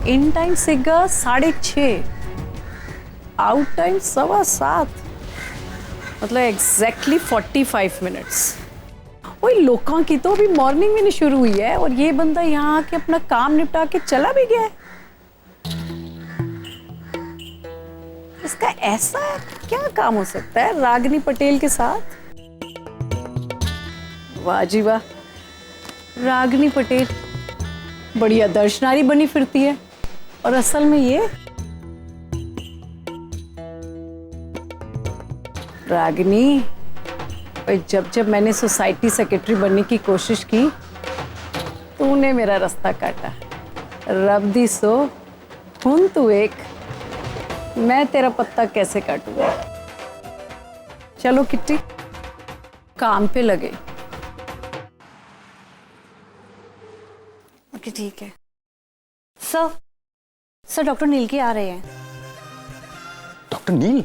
In time सीगा 6:30, out time 7:15, मतलब exactly 45 minutes. वही लोगों की तो अभी मॉर्निंग में नहीं शुरू हुई है और ये बंदा यहाँ आके अपना काम निपटा के चला भी गया है। इसका ऐसा क्या काम हो सकता है रागिनी पटेल के साथ? वाह जी वाह, रागिनी पटेल बड़ी आदर्श नारी बनी फिरती है और असल में ये रागिनी, जब जब मैंने सोसाइटी सेक्रेटरी बनने की कोशिश की तूने मेरा रास्ता काटा। रब दी सो हुन तू एक, मैं तेरा पत्ता कैसे काटूंगा। चलो किट्टी, काम पे लगे। ओके ठीक है। सर डॉक्टर नील के आ रहे हैं। डॉक्टर नील?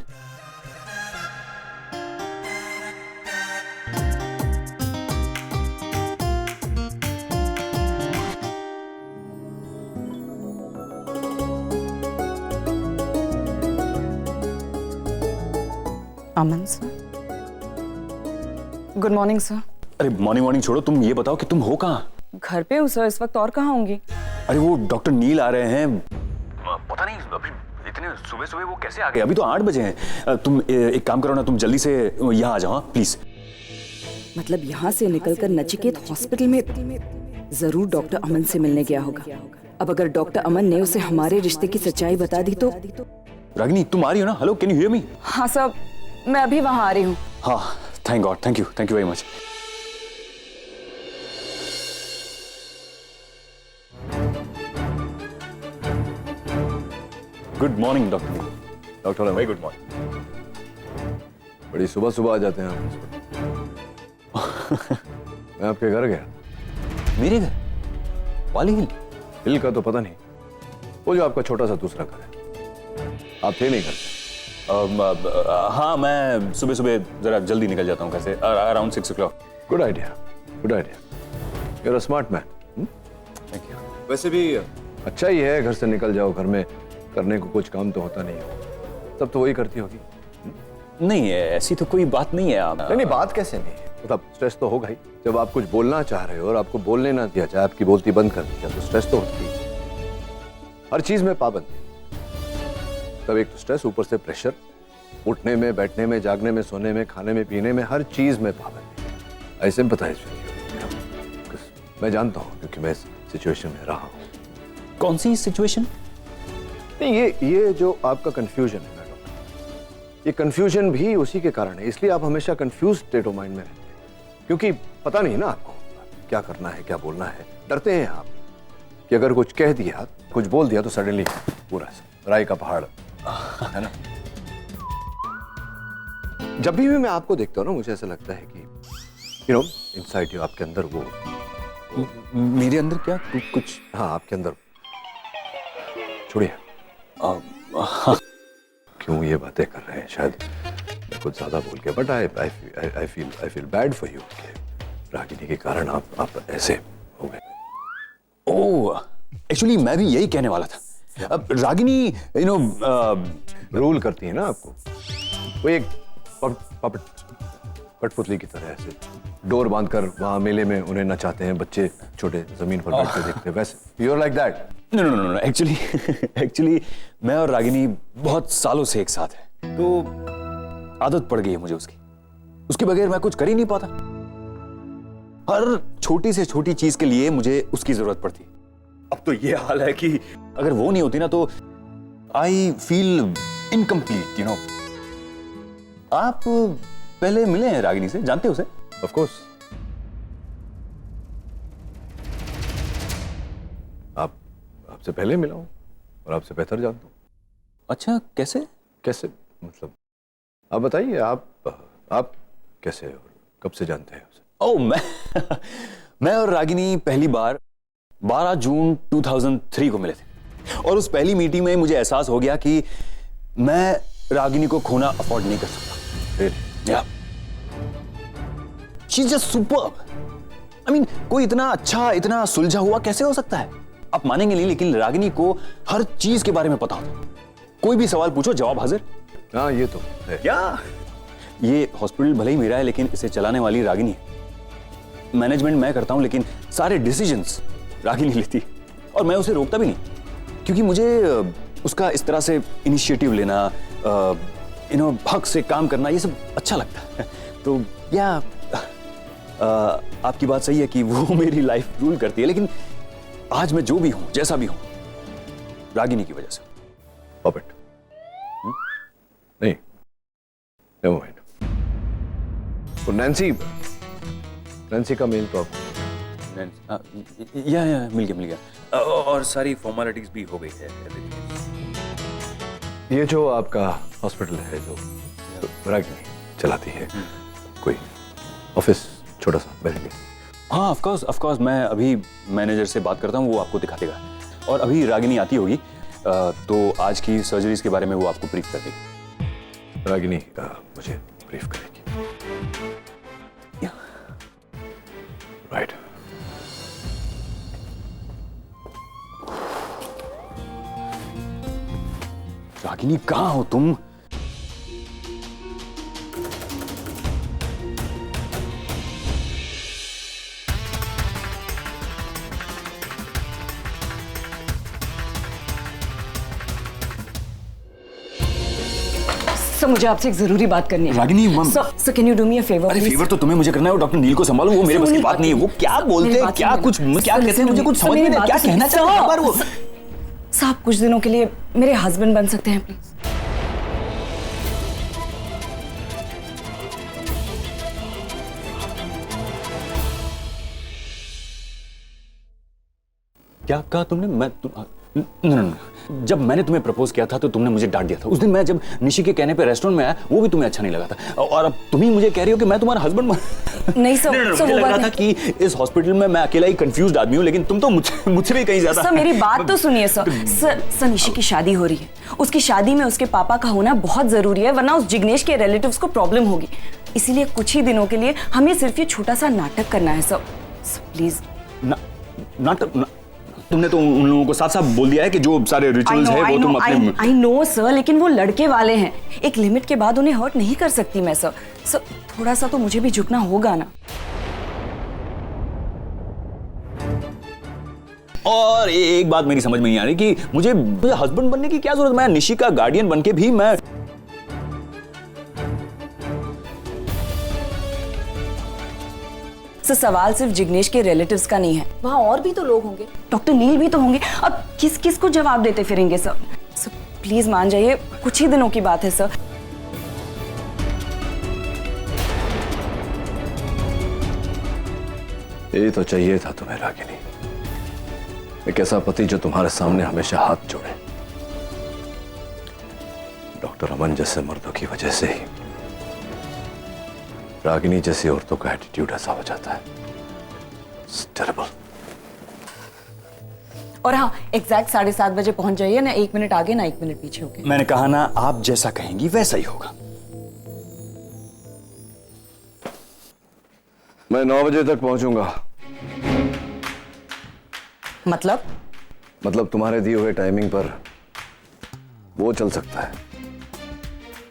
अमन सर, गुड मॉर्निंग सर। अरे मॉर्निंग छोड़ो, तुम ये बताओ कि तुम हो कहाँ? घर पे हूँ सर इस वक्त, और कहाँ होंगी? अरे वो डॉक्टर नील आ रहे हैं। पता नहीं अभी इतने सुबह सुबह वो कैसे आ गए? अभी तो 8 बजे हैं। तुम एक काम करो ना, तुम जल्दी से यहाँ आ जाओ प्लीज। मतलब यहाँ से निकलकर नचिकेत हॉस्पिटल में जरूर डॉक्टर अमन से मिलने गया होगा। अब अगर डॉक्टर अमन ने उसे हमारे रिश्ते की सच्चाई बता दी तो। रागिनी तुम आ रही हो ना? Hello, can you hear me? हाँ सर, मैं अभी वहाँ आ रही हूँ। हाँ, thank God, thank you very much. Good morning doctor very good morning. बड़ी सुबह सुबह आ जाते हैं आप। मैं आपके घर गया। मेरे घर? वाली हिल? हिल का तो पता नहीं, वो जो आपका छोटा सा दूसरा घर है। आप थे नहीं घर पे? हाँ, मैं सुबह सुबह जरा जल्दी निकल जाता हूँ घर से, around 6 o'clock। Good idea, good idea. You are a smart man. Thank you. वैसे भी अच्छा ही है, घर से निकल जाओ, घर में करने को कुछ काम तो होता नहीं हो, तब तो वही करती होगी। नहीं, ऐसी तो कोई बात नहीं है। नहीं, बात कैसे नहीं है, मतलब स्ट्रेस तो होगा ही। जब आप कुछ बोलना चाह रहे हो और आपको बोलने ना दिया जाए, आपकी बोलती बंद कर दी जाए, तो स्ट्रेस तो होती है। हर चीज में पाबंदी, तब एक तो स्ट्रेस, ऊपर से प्रेशर, उठने में, बैठने में, जागने में, सोने में, खाने में, पीने में, हर चीज में पाबंदी। ऐसे में पता है, मैं जानता हूँ क्योंकि मैं इस सिचुएशन में रहा हूँ। कौन सी सिचुएशन? नहीं, ये जो आपका कंफ्यूजन है ना डॉक्टर, ये कंफ्यूजन भी उसी के कारण है। इसलिए आप हमेशा कंफ्यूज स्टेट ऑफ माइंड में रहते हैं, क्योंकि पता नहीं ना आपको क्या करना है, क्या बोलना है। डरते हैं आप कि अगर कुछ कह दिया, कुछ बोल दिया तो सडनली पूरा राय का पहाड़ है ना। जब भी मैं आपको देखता हूँ ना, मुझे ऐसा लगता है कि यू नो इनसाइड यू, आपके अंदर वो। मेरे अंदर क्या? कुछ? हाँ, आपके अंदर। छोड़िए, क्यों ये बातें कर रहे हैं, शायद कुछ ज्यादा बोल के, but I feel bad for you कि रागिनी के कारण आप ऐसे हो गए। ओह, एक्चुअली मैं भी यही कहने वाला था। अब रागिनी रूल करती है ना आपको, वो एक कठपुतली की तरह ऐसे डोर बांधकर वहां मेले में उन्हें नचाते हैं बच्चे, छोटे जमीन पर बैठ के देखते हैं, वैसे you are like that. No, actually मैं और रागिनी बहुत सालों से एक साथ हैं, तो आदत पड़ गई है मुझे उसके बगैर मैं कुछ कर ही नहीं पाता। हर छोटी से छोटी चीज के लिए मुझे उसकी जरूरत पड़ती है। अब तो ये हाल है कि अगर वो नहीं होती ना तो आई फील इनकम्प्लीट, आप पहले मिले हैं रागिनी से? जानते हो उसे? Of course. आपसे पहले मिला हूं और आपसे बेहतर जानता हूं। अच्छा, कैसे? मतलब आप बताइए, आप कैसे और कब से जानते हैं उसे? ओह, मैं और रागिनी पहली बार 12 जून 2003 को मिले थे, और उस पहली मीटिंग में मुझे एहसास हो गया कि मैं रागिनी को खोना अफोर्ड नहीं कर सकता। Yeah. She's just superb. I mean, कोई इतना अच्छा, इतना सुलझा हुआ कैसे हो सकता है? आप मानेंगे नहीं, लेकिन रागिनी को हर चीज के बारे में पता होता। कोई भी सवाल पूछो, जवाब हाजिर। हाँ, ये तो है। क्या? ये हॉस्पिटल भले ही मेरा है, लेकिन इसे चलाने वाली रागिनी है। मैनेजमेंट मैं करता हूं, लेकिन सारे डिसीजंस रागिनी लेती, और मैं उसे रोकता भी नहीं, क्योंकि मुझे उसका इस तरह से इनिशिएटिव लेना, हक से काम करना, ये सब अच्छा लगता है। तो या आपकी बात सही है कि वो मेरी लाइफ रूल करती है, लेकिन आज मैं जो भी हूं, जैसा भी हूं, रागिनी की वजह से। पॉपेट नहीं, नेवर माइंड। तो नैन्सी का मेल तो आपको या मिल गया और सारी फॉर्मेलिटीज भी हो गई है। ये जो आपका हॉस्पिटल है जो रागिनी चलाती है, कोई ऑफिस छोटा सा मेरे लिए? हाँ, ऑफ कोर्स मैं अभी मैनेजर से बात करता हूँ, वो आपको दिखा देगा। और अभी रागिनी आती होगी, तो आज की सर्जरीज के बारे में वो आपको ब्रीफ कर देगी। रागिनी मुझे ब्रीफ करेगी। राइट। रागिनी, कहाँ हो तुम? सर, मुझे आपसे एक जरूरी बात करनी है। Ragini, sir, can you do me a favour? अरे फेवर तो तुम्हें मुझे करना है, वो डॉक्टर नील को संभालो, वो मेरे बस की बात नहीं है। वो क्या बोलते हैं, क्या कुछ क्या कहते हैं, मुझे कुछ समझ में नहीं, क्या कहना चाहते हैं वो। साहब, कुछ दिनों के लिए मेरे हस्बैंड बन सकते हैं प्लीज? क्या कहा तुमने? नहीं, जब मैंने तुम्हें प्रपोज किया था तो तुमने मुझे डांट दिया था। उस दिन मैं जब निशी के कहने पे रेस्टोरेंट में आया, वो भी तुम्हें अच्छा नहीं लगा था, और अब तुम ही मुझे कह रही हो कि मैं तुम्हारा हस्बैंड नहीं सर, मुझे लग रहा था कि इस हॉस्पिटल में मैं अकेला ही कंफ्यूज्ड आदमी हूँ, लेकिन तुम तो मुझसे भी कहीं ज्यादा। सर, मेरी बात तो सुनिए सर, निशी की शादी हो रही है। उसकी शादी में उसके पापा का होना बहुत जरूरी है, वरना उस जिग्नेश के रिलेटिव्स को प्रॉब्लम होगी। इसीलिए कुछ ही दिनों के लिए हमें सिर्फ ये छोटा सा नाटक करना है सर, प्लीज। नाटक? तुमने तो उन लोगों को साफ साफ बोल दिया है कि जो सारे रिचुअल्स है वो तुम अपने। आई नो सर, लेकिन वो लड़के वाले हैं, एक लिमिट के बाद उन्हें हर्ट नहीं कर सकती मैं सर। थोड़ा सा तो मुझे भी झुकना होगा ना। और एक बात मेरी समझ में नहीं आ रही कि मुझे हस्बैंड बनने की क्या जरूरत? मैं निशी का गार्डियन बनके भी मैं सवाल सिर्फ जिग्नेश के रिलेटिव्स का नहीं है, वहाँ और भी तो लोग होंगे, डॉक्टर नील भी तो होंगे। अब किस किस को जवाब देते फिरेंगे सर? प्लीज मान जाइए, कुछ ही दिनों की बात है सर। ये तो चाहिए था तुम्हें रागिनी, एक ऐसा पति जो तुम्हारे सामने हमेशा हाथ जोड़े। डॉक्टर अमन जैसे मर्दों की वजह से ही रागिनी जैसी औरतों का एटीट्यूड ऐसा हो जाता है। It's terrible. और हाँ, एग्जैक्ट 7:30 बजे पहुंच जाइए ना, 1 मिनट आगे ना 1 मिनट पीछे होके। मैंने कहा ना, आप जैसा कहेंगी वैसा ही होगा। मैं 9 बजे तक पहुंचूंगा। मतलब तुम्हारे दिए हुए टाइमिंग पर वो चल सकता है,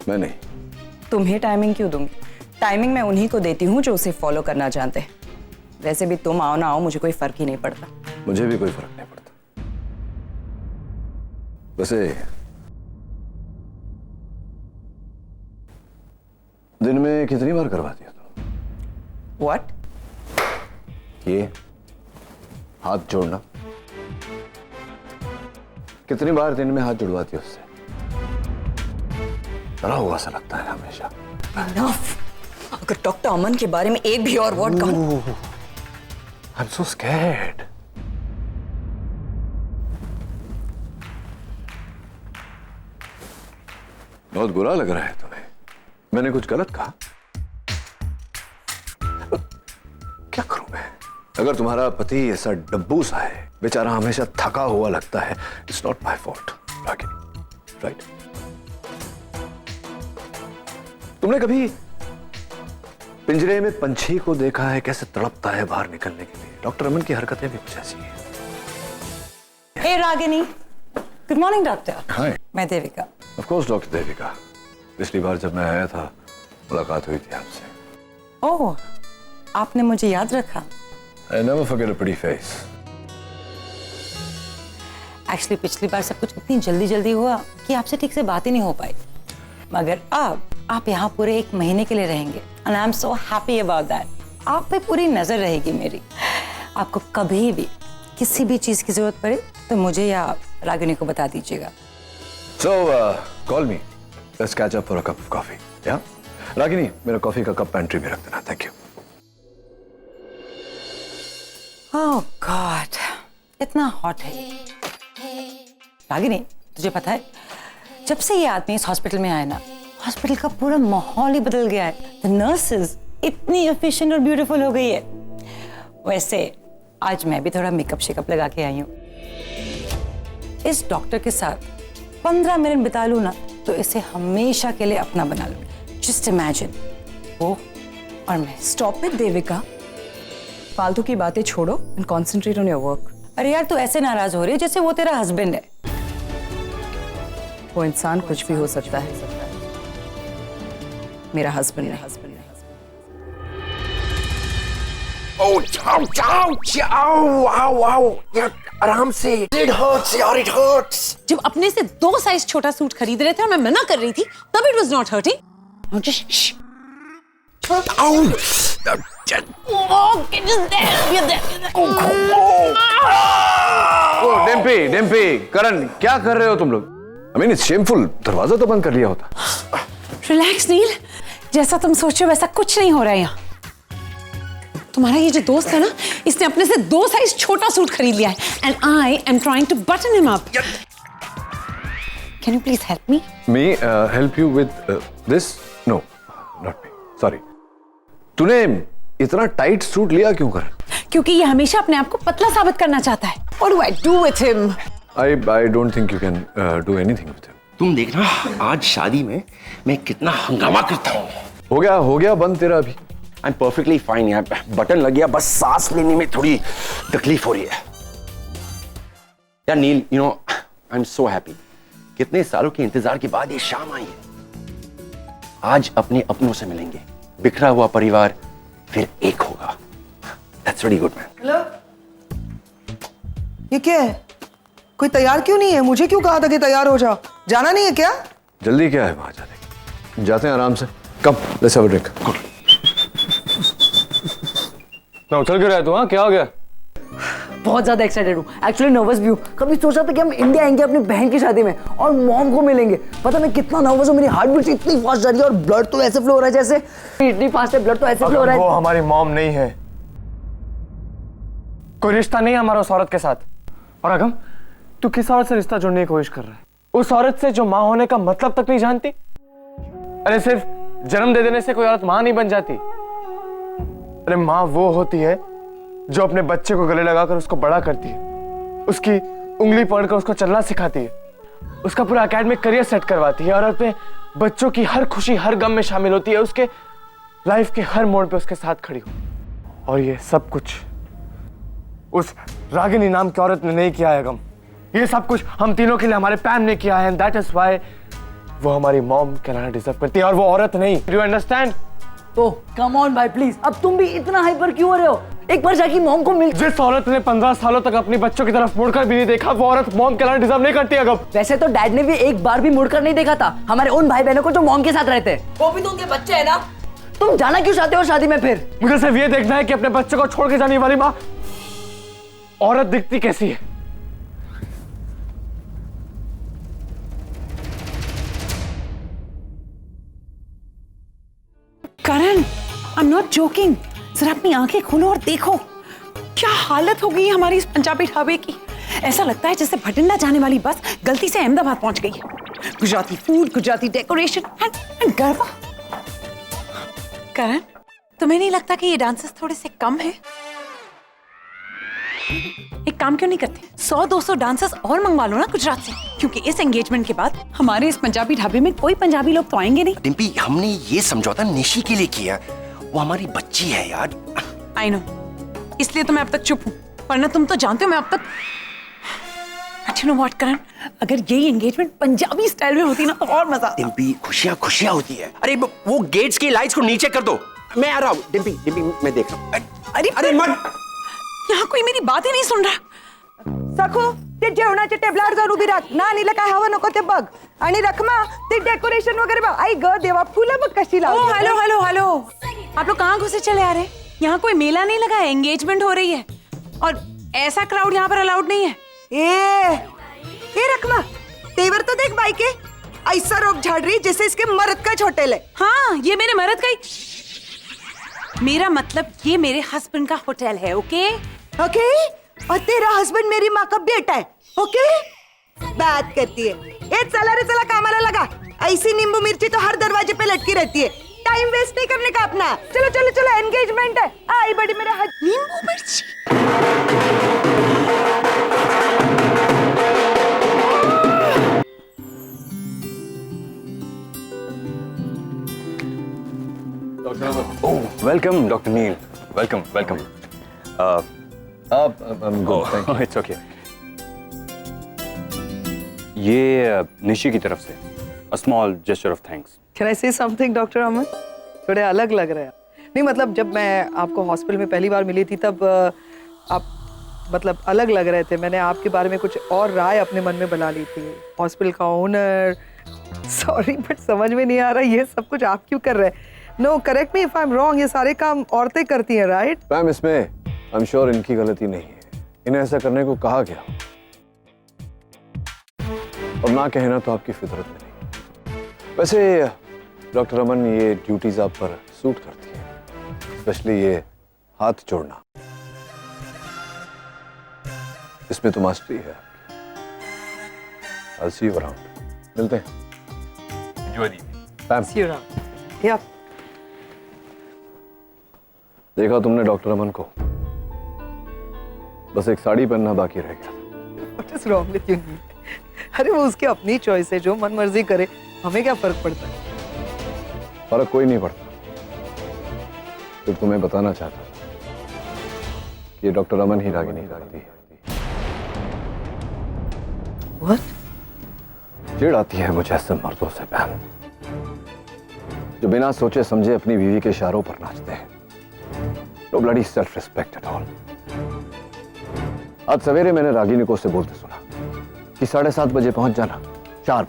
मैं नहीं। तुम्हें टाइमिंग क्यों दूंगी? टाइमिंग मैं उन्हीं को देती हूँ जो उसे फॉलो करना जानते हैं। वैसे भी तुम आओ ना आओ, मुझे कोई फर्क ही नहीं पड़ता। मुझे भी कोई फर्क नहीं पड़ता। वैसे दिन में कितनी बार करवाती हो तुम? What? ये हाथ जोड़ना कितनी बार दिन में हाथ जुड़वाती हो उससे? डरा हुआ सा लगता है हमेशा। Enough! अगर डॉक्टर अमन के बारे में एक भी और वर्ड कहूं। I'm so scared. बहुत बुरा लग रहा है तुम्हें। मैंने कुछ गलत कहा? क्या करूं मैं? अगर तुम्हारा पति ऐसा डब्बू सा है, बेचारा हमेशा थका हुआ लगता है, it's not my fault Ragini, right? तुमने कभी पिंजरे में पंछी को देखा है कैसे तड़पता है बाहर निकलने के लिए? डॉक्टर अमन की हरकतें भी कुछ ऐसी हैं। हे रागिनी, गुड मॉर्निंग डॉक्टर। हाय। मैं Devika. Of course doctor Devika, पिछली बार जब मैं आया था मुलाकात हुई थी आपसे। ओह, आपने मुझे याद रखा। I never forget a pretty face. Actually पिछली बार सब कुछ इतनी जल्दी जल्दी हुआ कि आपसे ठीक से बात ही नहीं हो पाई, मगर अब आप यहाँ पूरे 1 महीने के लिए रहेंगे and I am so happy about that. आप पे पूरी नजर रहेगी मेरी। आपको कभी भी किसी भी चीज की जरूरत पड़े तो मुझे या रागिनी को बता दीजिएगा। So call me. Let's catch up for a cup of coffee. Yeah? Ragini, मेरा कॉफी का कप पेंट्री में रख देना। Thank you. ओह गॉड, इतना हॉट है। रागिनी, तुझे पता है जब से ये आदमी इस हॉस्पिटल में आया ना, हॉस्पिटल का पूरा माहौल ही बदल गया है। द नर्सेस इतनी एफिशिएंट और ब्यूटीफुल हो गई है। वैसे आज मैं भी थोड़ा मेकअप शेकअप लगा के आई हूँ। इस डॉक्टर के साथ 15 मिनट बिता लूँ ना तो इसे हमेशा के लिए अपना बना लूँ। जस्ट इमेजिन, वो और मैं। स्टॉप इट देविका, फालतू की बातें छोड़ो and concentrate on your work. अरे यार, तू ऐसे नाराज हो रही है जैसे वो तेरा हस्बैंड है। वो इंसान कुछ भी हो सकता है, मेरा हस्बैंड है। Oh, ouch, ouch, ow, ow, ow. यार आराम से। It hurts, यार, it hurts. जब अपने से 2 साइज छोटा सूट खरीद रहे थे और मैं मना कर रही थी, तब it was not hurting. Just Dimpy, Karan, क्या कर रहे हो तुम लोग? I mean, it's shameful. दरवाजा तो बंद कर लिया होता। रिलैक्स नील, जैसा तुम सोचो वैसा कुछ नहीं हो रहा है यहाँ। तुम्हारा ये जो दोस्त है ना, इसने अपने से 2 साइज छोटा सूट खरीद लिया है and I am trying to button him up. Can you please help me? Me help you with this? No, not me. Sorry. तूने इतना टाइट सूट लिया क्यों कर? क्योंकि ये हमेशा अपने आप को पतला साबित करना चाहता है। What do I do with him? I don't think you can do anything with him. तुम देखना आज शादी में मैं कितना हंगामा करता हूँ। हो गया बंद तेरा अभी। I'm perfectly fine यार, बटन लग गया, बस सांस लेने में थोड़ी तकलीफ हो रही है। यार नील, you know, I'm so happy. कितने सालों के इंतजार के बाद ये शाम आई है। आज अपने अपनों से मिलेंगे, बिखरा हुआ परिवार फिर एक होगा। That's really good, man. Hello, ये क्या है? कोई तैयार क्यों नहीं है? मुझे क्यों कहा था कि तैयार हो जाओ? जाना नहीं है क्या? जल्दी क्या है वहां जाने की? जाते हैं आराम से। कम, let's have a drink. मैं उछल क्यों रहा है तू? हाँ, क्या हो गया? बहुत ज्यादा एक्साइटेड हूँ, एक्चुअली नर्वस भी हूँ। कभी सोचा था कि हम इंडिया आएंगे अपनी बहन की शादी में और मॉम को मिलेंगे। पता मैं कितना नर्वस हूँ, मेरी हार्ट बीट इतनी फास्ट जा रही है और ब्लड तो ऐसे फ्लो हो रहा है जैसे इतनी फास्ट है, ब्लड तो ऐसे फ्लो हो रहा है। वो हमारी मॉम नहीं है, कोई रिश्ता नहीं है हमारा उस औरत के साथ। और अगम, तू किस औरत से रिश्ता जोड़ने की कोशिश कर रहा है? उस औरत से जो माँ होने का मतलब तक नहीं जानती। अरे सिर्फ जन्म दे देने से कोई औरत माँ नहीं बन जाती। अरे माँ वो होती है जो अपने बच्चे को गले लगाकर उसको बड़ा करती है, उसकी उंगली पकड़कर उसको चलना सिखाती है, उसका पूरा एकेडमिक करियर सेट करवाती है और अपने बच्चों की हर खुशी हर गम में शामिल होती है, उसके लाइफ के हर मोड़ पे उसके साथ खड़ी हो। और ये सब कुछ उस रागिनी नाम की औरत ने नहीं किया है गम। ये सब कुछ हम तीनों के लिए हमारे पैम ने किया है, दैट इज व्हाई वो हमारी मॉम कहलाना डिजर्व करती है और वो औरत नहीं। Do you understand? तो कम ऑन भाई प्लीज, अब तुम भी इतना हाइपर क्यों हो रहे हो? एक बार जाके मॉम को मिल। जिस औरत ने 15 सालों तक अपने बच्चों की तरफ मुड़कर भी नहीं देखा, वो औरत मॉम कहलाना डिजर्व नहीं करती अगम। वैसे तो डैड ने भी एक बार भी मुड़कर नहीं देखा था हमारे उन भाई बहनों को जो मॉम के साथ रहते हैं। वो भी तो उनके बच्चे है ना। तुम जाना क्यों चाहते हो शादी में फिर? मुझे सिर्फ ये देखना है कि अपने बच्चे को छोड़ के जाने वाली माँ औरत दिखती कैसी है। करण, आई एम नॉट जोकिंग। जरा अपनी आंखें खोलो और देखो क्या हालत हो गई है हमारी इस पंजाबी ढाबे की। ऐसा लगता है जैसे भटिंडा जाने वाली बस गलती से अहमदाबाद पहुंच गई है। Gujarati food, Gujarati decoration and garba. Karan, तुम्हें नहीं लगता कि ये डांसेस थोड़े से कम है? एक काम क्यों नहीं करते, 100-200 डांसर्स और मंगवा लो ना गुजरात से, क्योंकि इस एंगेजमेंट के बाद हमारे इस पंजाबी ढाबे में कोई पंजाबी लोग तो आएंगे नहीं। डिम्पी, हमने ये समझौता निशी के लिए किया, वो हमारी बच्ची है यार। आई नो, इसलिए तो मैं अब तक चुप हूँ, वरना तुम तो जानते हो मैं अब तक बट यू नो व्हाट करण, अगर यही एंगेजमेंट पंजाबी स्टाइल में होती ना तो और मजा आता। डिम्पी खुशियां खुशियां होती है। अरे वो गेट्स की लाइट्स को नीचे कर दो, मैं आ रहा हूँ। डिम्पी डिम्पी मैं देख रहा हूँ। अरे मत, यहाँ कोई मेरी बात ही नहीं सुन रहा। सखो ते जेवणाचे टेबलार जाऊन उभी राख ना, नीला काय हवं नको ते बघ, आणि रखमा ते डेकोरेशन वगैरे बघ। आई ग देवा, फुलं बघ कशी लावली। हेलो हेलो हेलो, आप लोग कहाँ घुसे चले आ रहे हैं? यहाँ कोई मेला नहीं लगा है, एंगेजमेंट हो रही है और ऐसा क्राउड यहाँ पर अलाउड नहीं है। ए रखमा, तेवर तो देख भाई के, ऐसा रोक झाड़ रही जैसे इसके मर्द का होटल है। हाँ, ये मेरे मर्द का ही, मेरा मतलब ये मेरे हस्बैंड का होटल है। ओके ओके, और तेरा हस्बैंड मेरी माँ का बेटा है। ओके, बात करती है। ए चला रे चला, कामाला लगा। ऐसी नींबू मिर्ची तो हर दरवाजे पे लटकी रहती है, टाइम वेस्ट नहीं करने का अपना। चलो चलो चलो, एंगेजमेंट है। आई बड़ी मेरा नींबू मिर्ची। Welcome doctor Neel, welcome welcome. It's okay. ये निशी की तरफ से a small gesture of thanks. Can I say something doctor अमन? थोड़े अलग लग रहे हैं। नहीं मतलब जब मैं आपको हॉस्पिटल में पहली बार मिली थी तब आप मतलब अलग लग रहे थे। मैंने आपके बारे में कुछ और राय अपने मन में बना ली थी। हॉस्पिटल का ओनर, सॉरी बट समझ में नहीं आ रहा ये सब कुछ आप क्यों कर रहे हैं। No correct me if I am wrong, ये सारे काम औरतें करती हैं राइट? मैम इसमें आई एम श्योर इनकी गलती नहीं है, इन्हें ऐसा करने को कहा गया और ना कहना तो आपकी फितरत में नहीं। वैसे डॉक्टर अमन, ये ड्यूटीज आप पर सूट करती है, स्पेशली ये हाथ जोड़ना, इसमें तो मास्टरी है आपकी। I'll see you around. मिलते हैं। Enjoy the evening. Ma'am, See you around. Yeah. देखा तुमने डॉक्टर अमन को, बस एक साड़ी पहनना बाकी रह गया। What is wrong with you? अरे वो उसकी अपनी चॉइस है, जो मन मर्जी करे, हमें क्या फर्क पड़ता है? फर्क कोई नहीं पड़ता। तो तुम्हें बताना चाहता कि ये डॉक्टर अमन ही रागिनी करती है। What? चिढ़ आती है मुझे ऐसे मर्दों से बहन, जो बिना सोचे समझे अपनी बीवी के इशारों पर नाचते हैं। No bloody self-respect at all. आज सवेरे मैंने रागिनी को उससे बोलते सुना कि 7:30 बजे पहुंच जाना, शार्प।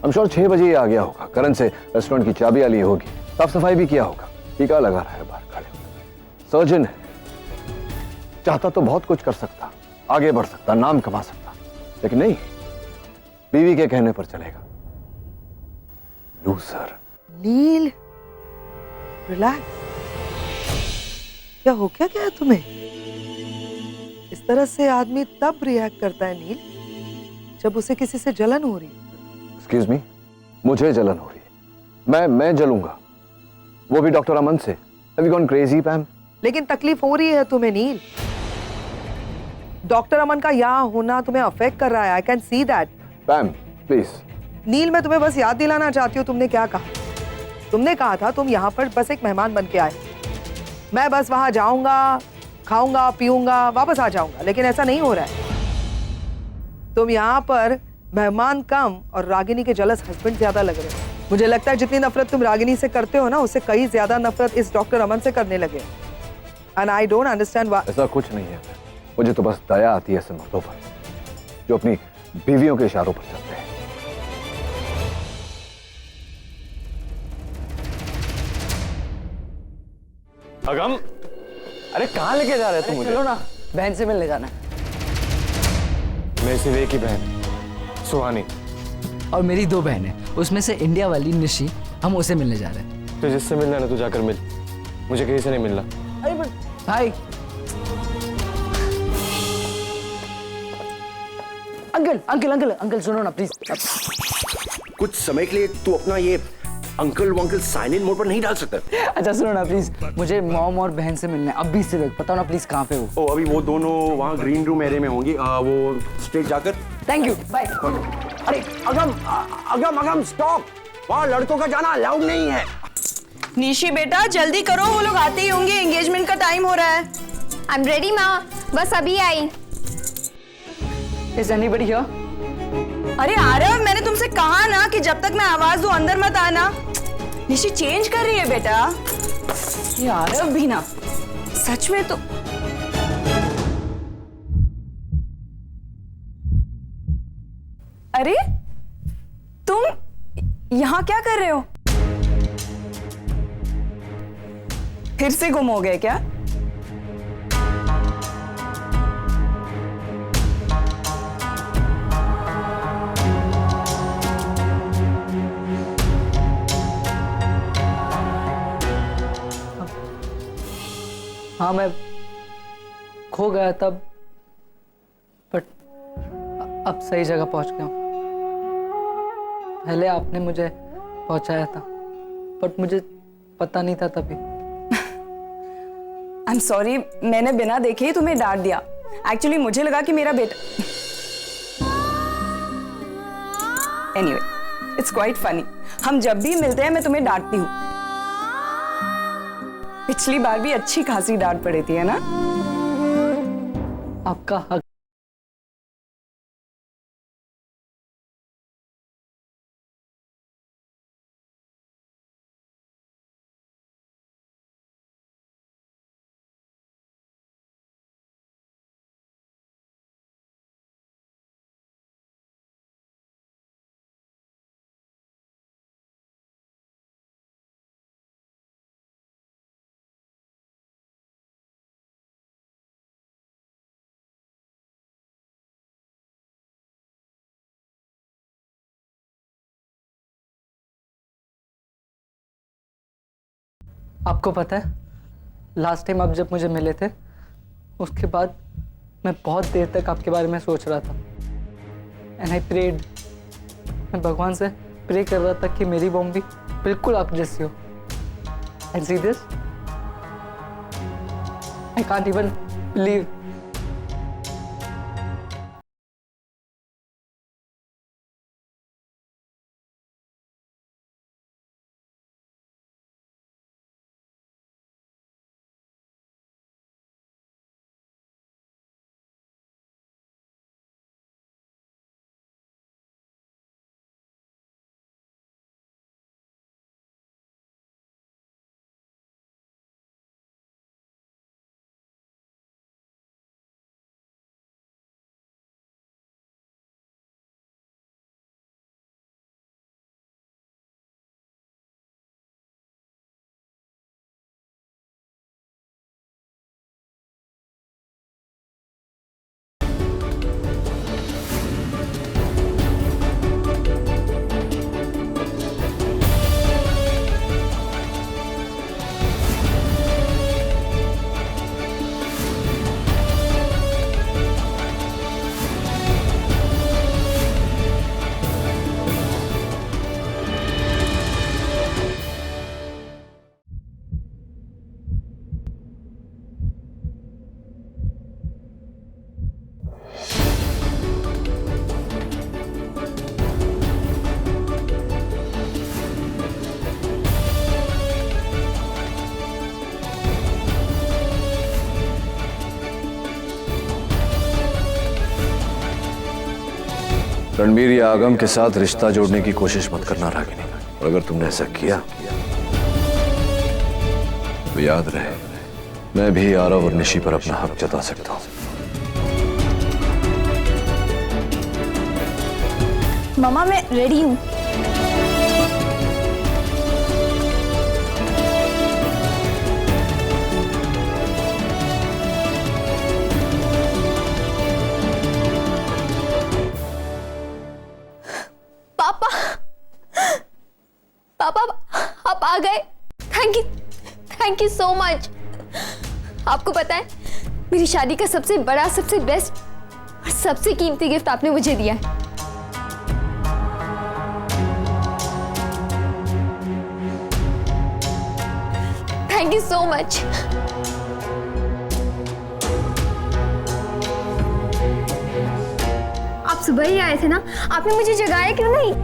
I'm sure 6 बजे ही आ गया होगा। करण से रेस्टोरेंट की चाबियां ली होगी, साफ सफाई भी किया होगा, टीका लगा रहा है बाहर खड़े। सर्जन है, चाहता तो बहुत कुछ कर सकता, आगे बढ़ सकता, नाम कमा सकता, लेकिन नहीं, बीवी के कहने पर चलेगा। लूजर। नील, रिलैक्स। क्या हो क्या क्या तुम्हें? इस तरह से आदमी तब रिएक्ट करता है नील, जब उसे किसी से जलन हो रही है। एक्सक्यूज मी, मुझे जलन हो रही है? मैं जलूंगा, वो भी डॉक्टर अमन से? Have you gone crazy, पैम? लेकिन तकलीफ हो रही है तुम्हें नील। डॉक्टर अमन का यहाँ होना तुम्हें अफेक्ट कर रहा है। I can see that. Pam please. Neel, मैं तुम्हें बस याद दिलाना चाहती हूँ, तुमने क्या कहा। तुमने कहा था तुम यहाँ पर बस एक मेहमान बन के आए, मैं बस वहां जाऊंगा, खाऊंगा, पीऊंगा, वापस आ जाऊंगा, लेकिन ऐसा नहीं हो रहा है। तुम यहाँ पर मेहमान कम और रागिनी के जलस हस्बैंड ज्यादा लग रहे हो। मुझे लगता है जितनी नफरत तुम रागिनी से करते हो ना, उससे कई ज्यादा नफरत इस डॉक्टर अमन से करने लगे। And I don't understand why. ऐसा कुछ नहीं है, मुझे तो बस दया आती है ऐसे मर्दों पर जो अपनी बीवियों के इशारों पर चलते हैं। अगम, अरे कहाँ लेके जा रहे तुम मुझे? चलो ना, बहन से मिलने जाना है। मेरी सिर्फ एक ही बहन, सुहानी। और मेरी 2 बहनें, उसमें से इंडिया वाली निशी, हम उसे मिलने जा रहे हैं। तो जिससे मिलना है ना, तू जाकर मिल, मुझे कहीं से नहीं मिलना। अरे भाई, अंकल अंकल अंकल अंकल सुनो ना प्लीज। कुछ समय के लिए तू अपना ये अंकल वंकल साइलेंट मोड पर नहीं डाल सकता। अच्छा सुनो ना प्लीज, मुझे मॉम और बहन से मिलना है अभी से। बताओ ना प्लीज कहाँ पे हो? अभी वो दोनों वहाँ ग्रीन रूम एरिया में होंगी, वो स्ट्रेट जाकर। Thank you, bye. अरे अगम अगम अगम स्टॉप, वहाँ लड़कों का जाना अलाउड नहीं है। निशी बेटा जल्दी करो, वो लोग आते ही होंगे, एंगेजमेंट का टाइम हो रहा है। आई एम रेडी माँ, बस अभी आई। Is anybody here? अरे आरव, मैंने तुमसे कहा ना कि जब तक मैं आवाज दूं अंदर मत आना। निशी चेंज कर रही है बेटा। ये आरव भी ना, सच में तो। अरे तुम यहां क्या कर रहे हो? फिर से गुम हो गए क्या? हाँ, मैं खो गया तब, बट अब सही जगह पहुंच गया हूँ। पहले आपने मुझे पहुंचाया था, बट मुझे पता नहीं था तभी। आई एम सॉरी, मैंने बिना देखे ही तुम्हें डांट दिया। एक्चुअली मुझे लगा कि मेरा बेटा। Anyway, it's quite funny. हम जब भी मिलते हैं मैं तुम्हें डांटती हूँ। पिछली बार भी अच्छी खासी डांट पड़ी थी, है ना? आपका हक। आपको पता है, लास्ट टाइम आप जब मुझे मिले थे, उसके बाद मैं बहुत देर तक आपके बारे में सोच रहा था। एंड आई प्रेड, मैं भगवान से प्रे कर रहा था कि मेरी बॉम भी बिल्कुल आप जैसी हो। And see this, I can't even believe. Ranbir या आगम के साथ रिश्ता जोड़ने की कोशिश मत करना रागिनी। और अगर तुमने ऐसा किया तो याद रहे, मैं भी आरव और निशी पर अपना हक जता सकता हूं। मामा मैं रेडी हूँ। पापा, पापा आप आ गए। Thank you so much. आपको पता है, मेरी शादी का सबसे बड़ा, सबसे बेस्ट और सबसे कीमती गिफ्ट आपने मुझे दिया है। Thank you so much. आप सुबह ही आए थे ना, आपने मुझे जगाया क्यों नहीं?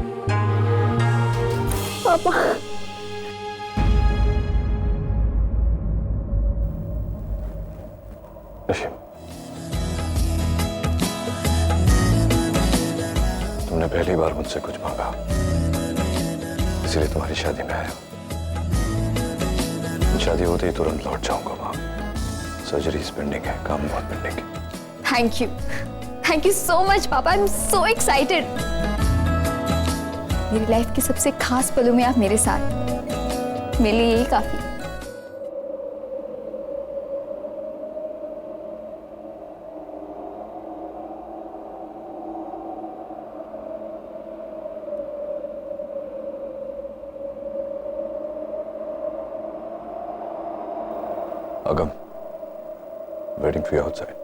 पापा तुमने पहली बार मुझसे कुछ मांगा, इसलिए तुम्हारी शादी में आया। शादी होते ही तुरंत लौट जाऊंगा वहां। सर्जरी पेंडिंग है, काम बहुत पेंडिंग है। थैंक यू सो मच पापा, आई एम सो एक्साइटेड। मेरी लाइफ के सबसे खास पलों में आप मेरे साथ, मेरे लिए यही काफी है। Agam, waiting for you outside.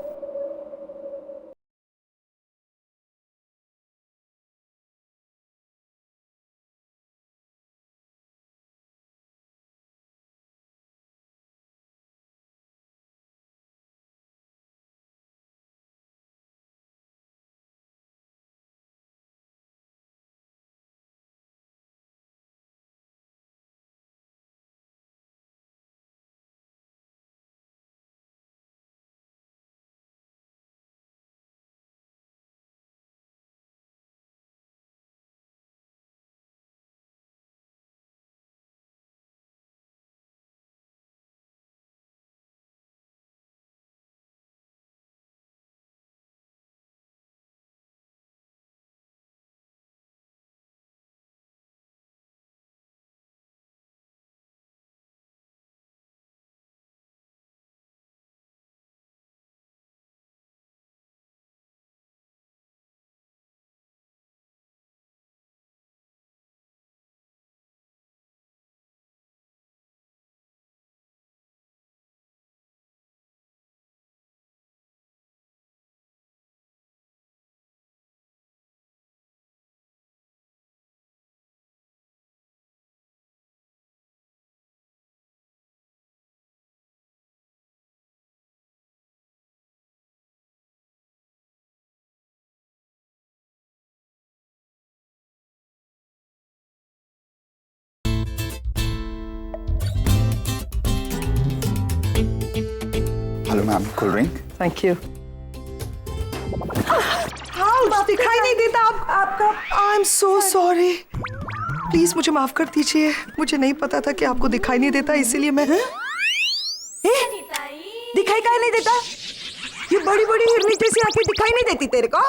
Hello ma'am, cold drink. Thank you. हाँ, दिखाई नहीं देता आपका। आई एम सो सॉरी, प्लीज मुझे माफ कर दीजिए। मुझे नहीं पता था कि आपको दिखाई नहीं देता, इसीलिए मैं दिखाई क्या नहीं देता? ये बड़ी बड़ी हिरनी जैसी आंखें दिखाई नहीं देती तेरे को?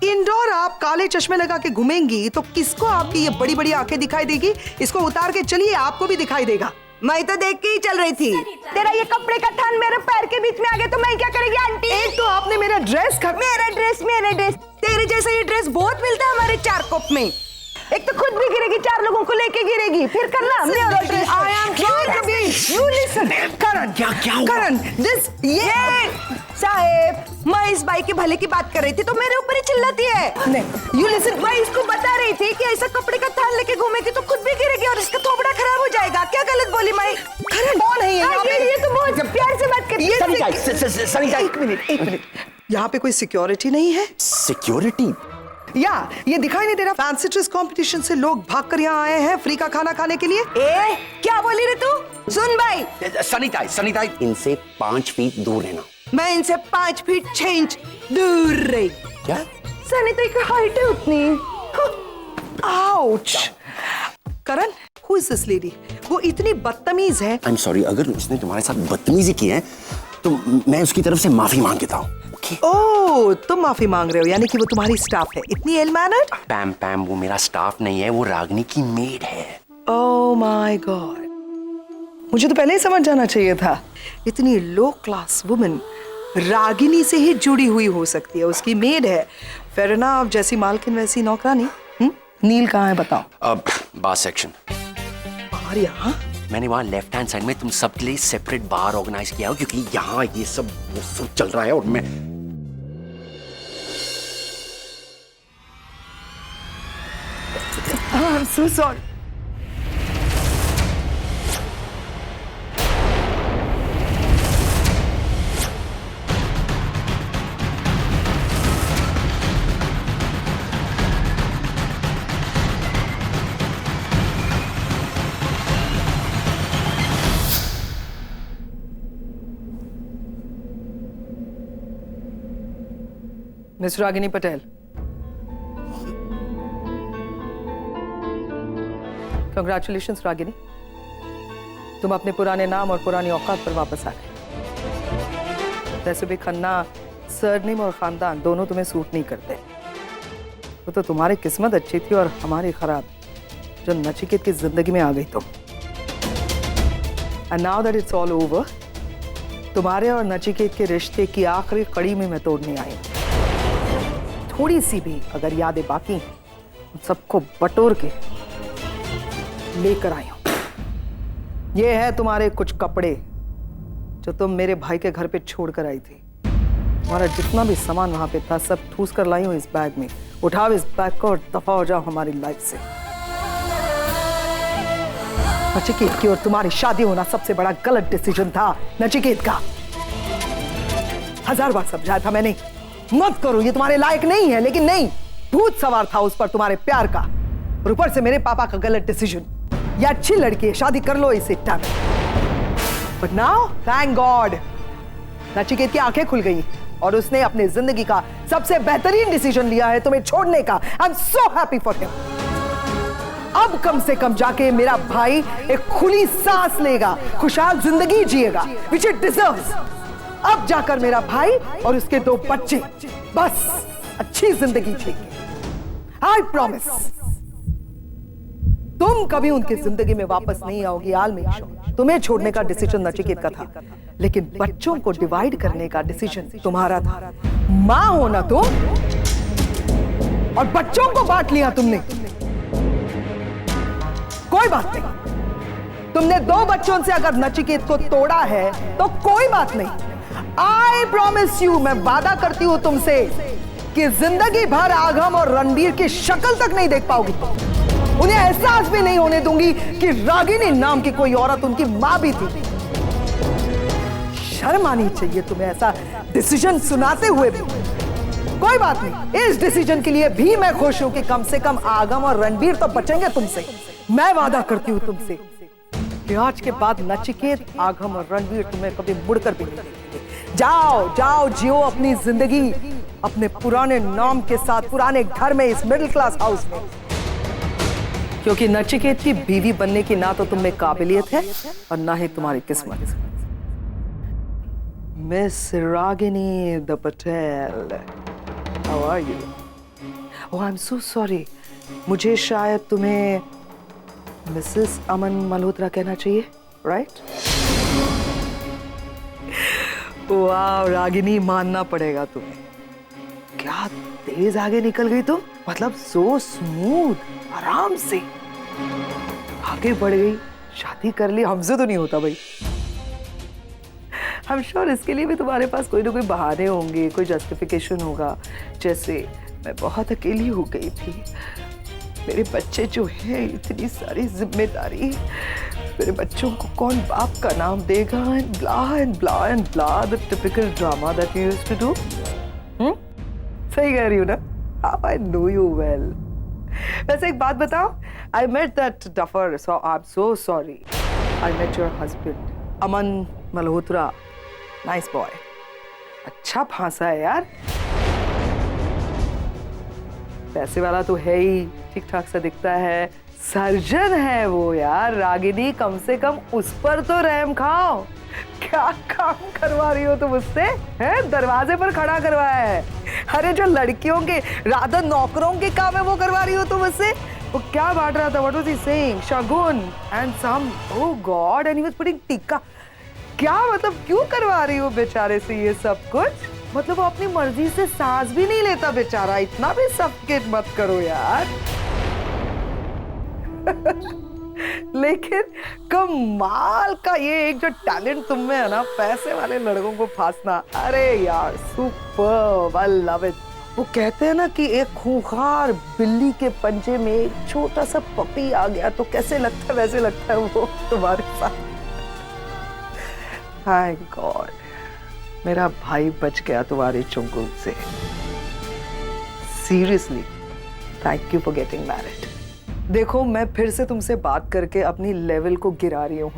इंडोर आप काले चश्मे लगा के घूमेंगी तो किसको आपकी ये बड़ी बड़ी आंखें दिखाई देगी? इसको उतार के चलिए, आपको भी दिखाई देगा। मैं तो देख के ही चल रही थी। तेरा ये कपड़े का थान मेरे पैर के बीच में आ गया तो मैं क्या करेगी आंटी? एक तो आपने मेरा ड्रेस मेरा ड्रेस तेरे जैसा ये ड्रेस बहुत मिलता है हमारे चार कोप में। एक तो खुद भी गिरेगी, चार लोगों को लेके गिरेगी, फिर करना हमने और dress. I am trying to be. You listen, Karan. क्या हुआ? Karan, this ये साहेब, मैं इस बाई के भले की बात कर रही थी तो मेरे ऊपर ही चिल्लाती है। नहीं, you listen. मैं इसको बता रही थी कि ऐसा कपड़े का थान लेके घूमेगी तो खुद भी गिरेगी और इसका थोबड़ा खराब हो जाएगा। क्या गलत बोली मैं? Karan, कौन है ये तो बहुत प्यार से बात करती है। सनीता, एक मिनट। यहाँ पे कोई सिक्योरिटी नहीं है? सिक्योरिटी? या ये दिखाई नहीं दे रहा? फैंसी ड्रेस कंपटीशन से लोग भागकर यहाँ आए हैं फ्री का खाना खाने के लिए। क्या बोली रे तू? सुन भाई, सनीता, इनसे 5 फीट दूर रहना। मैं इनसे 5 फीट 6 इंच दूर रही। क्या? सनीता की हाइट है उतनी। Ouch. Karan, who is this lady? वो इतनी बदतमीज है। आई एम सॉरी, अगर उसने तुम्हारे साथ बदतमीजी की है तो मैं उसकी तरफ से माफी मांग लेता हूँ। ओह, तुम माफी मांग रहे हो, यानी कि वो तुम्हारी स्टाफ है। इतनी इल मैनर्ड? पैम, वो मेरा स्टाफ नहीं है, वो रागनी की मेड है। ओह माय गॉड, मुझे तो पहले ही समझ जाना चाहिए था। इतनी लो क्लास वुमन रागिनी से ही जुड़ी हुई हो सकती है, उसकी मेड है। फेयर इनफ, जैसी मालकिन वैसी नौकरानी। नील कहाँ है बताओ? अब बार सेक्शन। बाहर यहाँ? मैंने वहाँ लेफ्ट हैंड साइड में तुम सब के लिए सेपरेट बार ऑर्गेनाइज किया हो, क्योंकि यहाँ ये सब वो सब चल रहा है और मैं I'm so sorry. Miss Ragini Patel, congratulations Ragini, तुम अपने पुराने नाम और पुरानी औकात पर वापस आ गए। वैसे भी खन्ना सरनेम और खानदान दोनों तुम्हें सूट नहीं करते। वो तो तुम्हारी किस्मत अच्छी थी और हमारी खराब, जो नचिकेत की जिंदगी में आ गई तुम। And now that it's all over, तुम्हारे और नचिकेत के रिश्ते की आखिरी कड़ी में मैं तोड़ने आई हूं। थोड़ी सी भी अगर यादें बाकी हैं, उन सबको बटोर के लेकर आई हूं। ये है तुम्हारे कुछ कपड़े जो तुम मेरे भाई के घर पे छोड़ कर आई थी। तुम्हारा जितना भी सामान वहां पे था सब ठूस कर लाई हूं इस बैग में। उठाओ इस बैग को और दफा हो जाओ हमारी लाइफ से। नचिकेत की और तुम्हारी शादी होना सबसे बड़ा गलत डिसीजन था नचिकेत का। 1000 बार समझाया था मैंने, मत करो, ये तुम्हारे लायक नहीं है, लेकिन नहीं, भूत सवार था उस पर तुम्हारे प्यार का, और ऊपर से मेरे पापा का गलत डिसीजन। ये अच्छी लड़की है, शादी कर लो इसे time. But now thank God Nachiket की आंखें खुल गई और उसने अपने जिंदगी का सबसे बेहतरीन डिसीजन लिया है तुम्हें छोड़ने का। आई am so happy for him. अब कम से कम जाके मेरा भाई एक खुली सांस लेगा, खुशहाल जिंदगी जिएगा, which it deserves। अब जाकर मेरा भाई और उसके 2 बच्चे बस अच्छी जिंदगी जिएंगे। I promise. तुम कभी उनकी जिंदगी में वापस नहीं आओगी। आल मेक श्योर। तुम्हें छोड़ने का डिसीजन नचिकेत का था, लेकिन बच्चों को डिवाइड करने का डिसीजन तुम्हारा था। मां हो ना तुम, और बच्चों को बांट लिया तुमने। कोई बात नहीं, तुमने 2 बच्चों से अगर नचिकेत को तोड़ा है तो कोई बात नहीं। आई प्रॉमिस यू, मैं वादा करती हूं तुमसे कि जिंदगी भर आगम और रणबीर की शक्ल तक नहीं देख पाओगी। उन्हें एहसास भी नहीं होने दूंगी कि रागिनी नाम की कोई औरत उनकी मां भी थी। शर्म आनी चाहिए तुम्हें ऐसा डिसीजन सुनाते हुए भी। कोई बात नहीं, इस डिसीजन के लिए भी मैं खुश हूं कि कम से कम आगम और रणबीर तो बचेंगे तुमसे। मैं वादा करती हूं तुमसे कि आज के बाद नचिकेत, आगम और रणबीर तुम्हें कभी मुड़कर भी नहीं देखेंगे। जाओ जाओ, जियो अपनी जिंदगी अपने पुराने नाम के साथ, पुराने घर में, इस मिडिल क्लास हाउस में। क्योंकि नचिकेत की बीवी बनने की ना तो तुम में काबिलियत है और ना ही तुम्हारी किस्मत। Miss Ragini the Patel, how are you? Oh I am so sorry, मुझे शायद तुम्हें मिसेस अमन मल्होत्रा कहना चाहिए, राइट? वाह रागिनी, मानना पड़ेगा तुम्हें। क्या तेज आगे निकल गई तुम, मतलब सो स्मूथ, आराम से आगे बढ़ गई, शादी कर ली। हमसे तो नहीं होता भाई। आई एम श्योर इसके लिए भी तुम्हारे पास कोई ना कोई बहाने होंगे, कोई जस्टिफिकेशन होगा। जैसे मैं बहुत अकेली हो गई थी, मेरे बच्चे जो हैं, इतनी सारी जिम्मेदारी, मेरे बच्चों को कौन बाप का नाम देगा, and blah and blah and blah, the typical drama that you used to do. सही कह रही हूँ ना? How I know you well. वैसे एक बात बताओ, I met that duffer, so I am so sorry. I met your husband Aman Malhotra, nice boy, अच्छा फांसा है यार, पैसे वाला तो है ही, ठीक ठाक सा दिखता है, सर्जन है वो यार। रागिनी, कम से कम उस पर तो रहम खाओ। क्या काम करवा रही हो तुम उससे, हैं? दरवाजे पर खड़ा करवाया है। अरे जो लड़कियों के, राधा नौकरों के काम है वो करवा रही हो तुम उससे। वो क्या बांट रहा था? What was he saying? Shagun and some, oh god, and he was putting tikka. क्या मतलब, क्यों करवा रही हो बेचारे से ये सब कुछ? मतलब वो अपनी मर्जी से सांस भी नहीं लेता बेचारा, इतना भी सफोकेट मत करो यार। लेकिन कमाल का ये एक जो टैलेंट तुम में है ना, पैसे वाले लड़कों को फांसना, अरे यार सुपर, आई लव इट। वो कहते हैं ना कि एक खूंखार बिल्ली के पंजे में एक छोटा सा पपी आ गया तो कैसे लगता है, वैसे लगता है वो तुम्हारे साथ। थैंक गॉड मेरा भाई बच गया तुम्हारे चुंगल से। Seriously thank you for getting married. देखो मैं फिर से तुमसे बात करके अपनी लेवल को गिरा रही हूँ।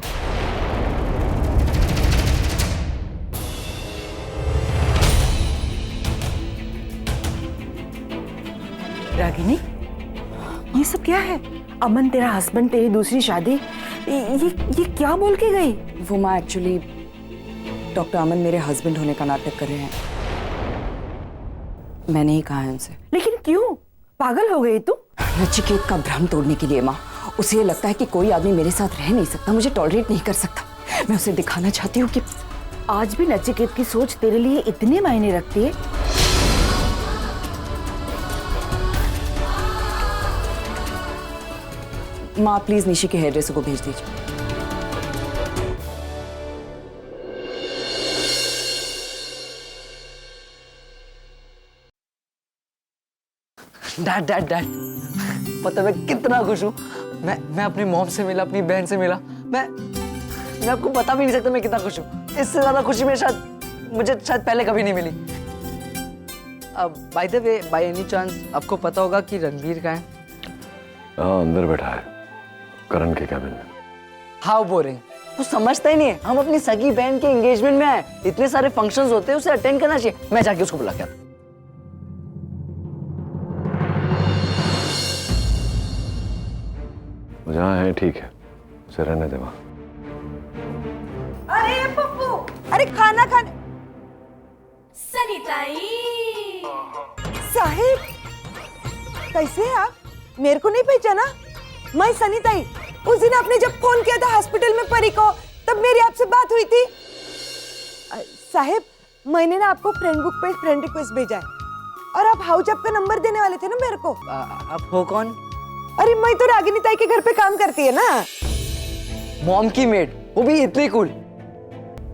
रागिनी, ये सब क्या है? अमन तेरा हस्बैंड तेरी दूसरी शादी, ये क्या बोल के गई? वो माँ एक्चुअली डॉक्टर अमन मेरे हस्बैंड होने का नाटक कर रहे हैं। मैंने ही कहा है उनसे। लेकिन क्यों? पागल हो गई तू? नचिकेत का भ्रम तोड़ने के लिए माँ। उसे ये लगता है कि कोई आदमी मेरे साथ रह नहीं सकता, मुझे टॉलरेट नहीं कर सकता। मैं उसे दिखाना चाहती हूँ कि आज भी नचिकेत की सोच तेरे लिए इतने मायने रखती है? माँ प्लीज निशी के हेयर ड्रेसर को भेज दीजिए। डैड डैड डैड, पता मैं कितना खुश हूँ। मैं अपनी मॉम से मिला, अपनी बहन से मिला। मैं आपको बता भी नहीं सकता मैं कितना खुश हूँ। इससे ज्यादा खुशी मुझे शायद पहले कभी नहीं मिली। अब by the way, by any chance आपको पता होगा कि रणबीर कहाँ है? हाँ, अंदर बैठा है करण के कैबिन में। हाउ बोरिंग, वो समझता ही नहीं है। हम अपनी सगी बहन के एंगेजमेंट में आए, इतने सारे फंक्शंस होते हैं, उसे अटेंड करना चाहिए। मैं जाके उसको बुला के आता हूं। जहाँ है ठीक है, उसे रहने दे वहाँ। अरे पप्पू, अरे खाना खाने। साहिब, कैसे हैं आप? मेरे को नहीं पहचाना? मैं सनीताई। उस दिन आपने जब फोन किया था हॉस्पिटल में परी को, तब मेरी आपसे बात हुई थी। साहिब, मैंने ना आपको फ्रेंड बुक पे फ्रेंड रिक्वेस्ट भेजा है, और आप हाउस का नंबर देने वाले थे ना मेरे को। आप हो कौन? अरे मैं तो रागिनी ताई के घर पे काम करती है ना। मॉम की मेड, वो भी इतनी कूल,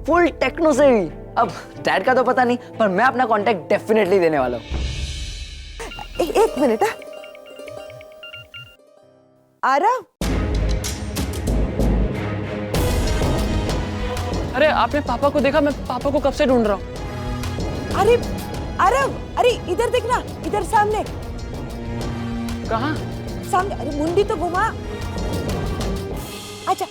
फुल टेक्नो से भी। अब डैड का तो पता नहीं, पर मैं अपना कांटेक्ट डेफिनेटली देने वाला हूँ। एक मिनट। आरव, अरे आपने पापा को देखा? मैं पापा को कब से ढूंढ रहा हूँ। अरे आरव, अरे इधर देखना, इधर सामने। कहाँ? सामने। अरे मुंडी तो घुमा। अच्छा,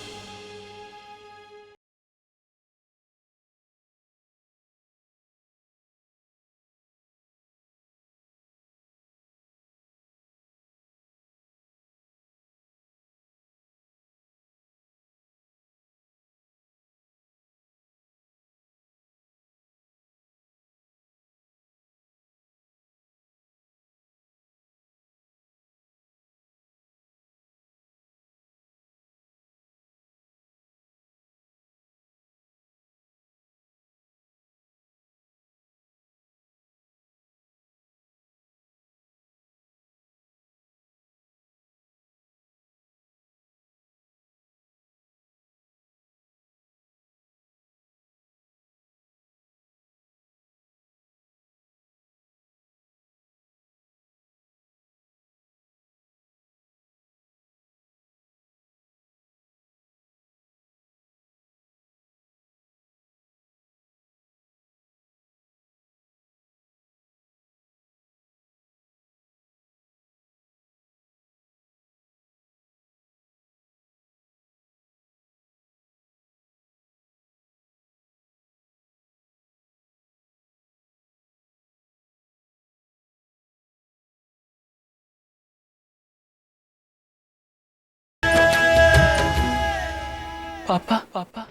पापा पापा,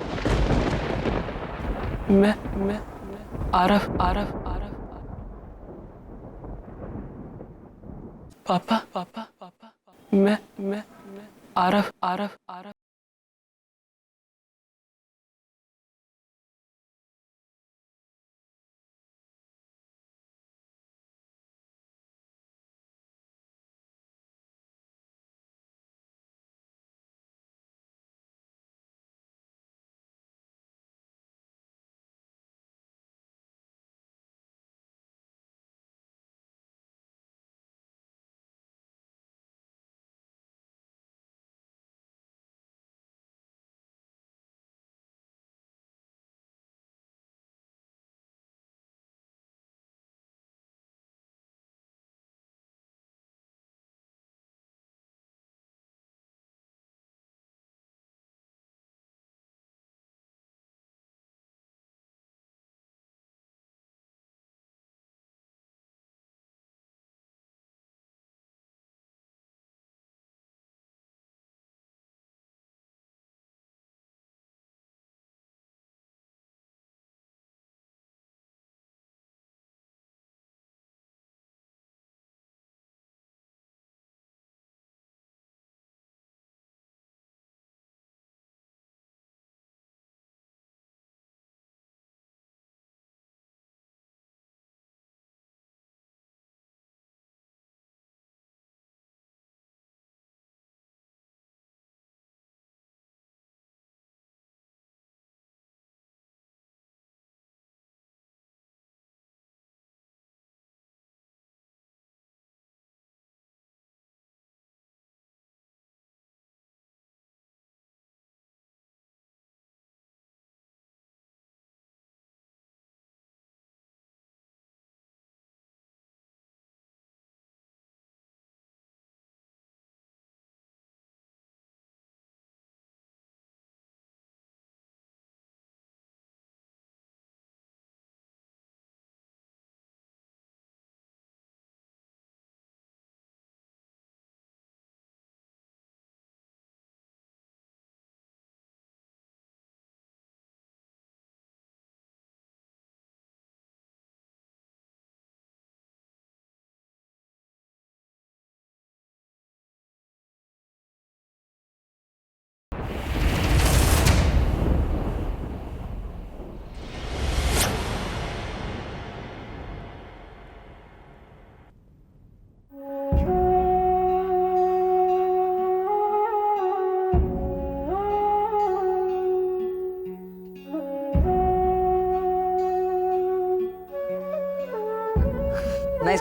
मैं आरव आरव आरव पापा पापा पापा, मैं आरव आरव आरव।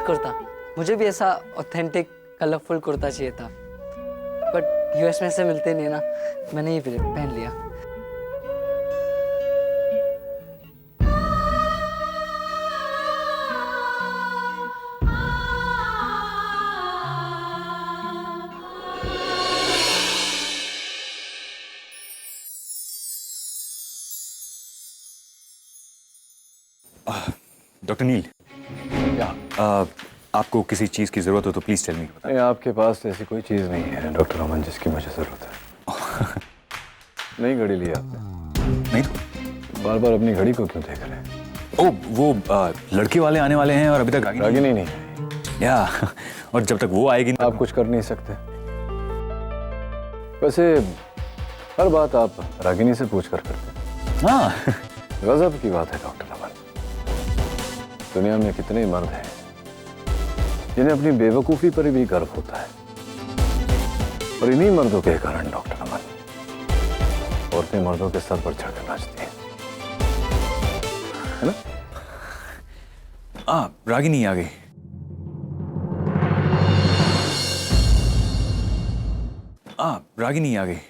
कुर्ता। मुझे भी ऐसा ऑथेंटिक कलरफुल कुर्ता चाहिए था, बट यूएस में ऐसे मिलते नहीं ना, मैंने ये पहन लिया। डॉक्टर नील, आपको किसी चीज की जरूरत हो तो प्लीज टेल मी। नहीं, आपके पास ऐसी कोई चीज नहीं है डॉक्टर अमन जिसकी मुझे जरूरत है। नहीं घड़ी लिया आपने? नहीं तो बार बार अपनी घड़ी को क्यों देख रहे हैं? ओ वो लड़के वाले आने वाले हैं और अभी तक रागिनी नहीं है। या और जब तक वो आएगी आप कुछ कर नहीं सकते। वैसे हर बात आप रागिनी से पूछ कर करते हैं। हाँ गजब की बात है डॉक्टर अमन। दुनिया में कितने मर्द हैं जिन्हें अपनी बेवकूफी पर भी गर्व होता है, और इन्हीं मर्दों के कारण डॉक्टर अमन औरतें मर्दों के सर पर चढ़कर नाचती हैं, है ना? रागिनी आ गई। रागिनी आ गई।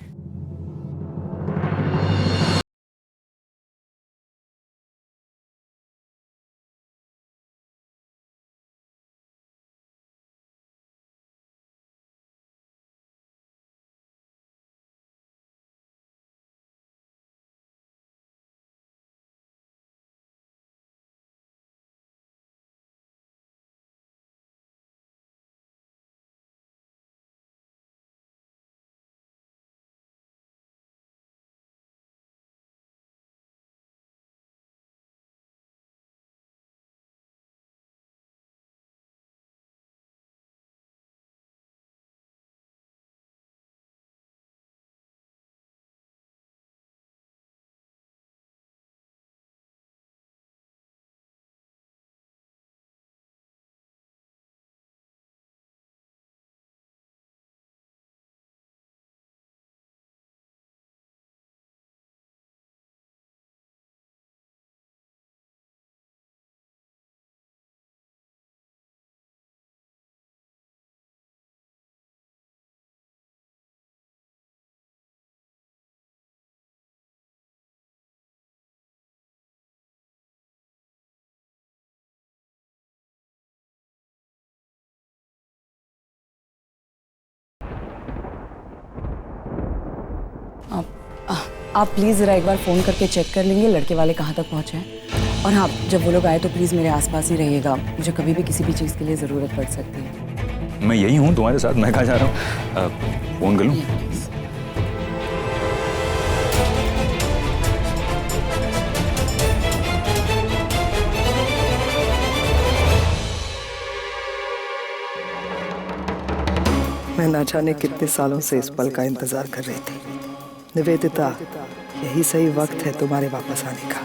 आप प्लीज़ ज़रा एक बार फ़ोन करके चेक कर लेंगे लड़के वाले कहाँ तक पहुँचे हैं। और हाँ, जब वो लोग आए तो प्लीज़ मेरे आसपास ही रहिएगा, मुझे कभी भी किसी भी चीज़ के लिए ज़रूरत पड़ सकती है। मैं यही हूँ तुम्हारे साथ, मैं कहाँ जा रहा हूँ? फोन कर लूँ? मैं ना जाने कितने सालों से इस पल का इंतजार कर रही थी। निवेदिता, यही सही वक्त है तुम्हारे वापस आने का।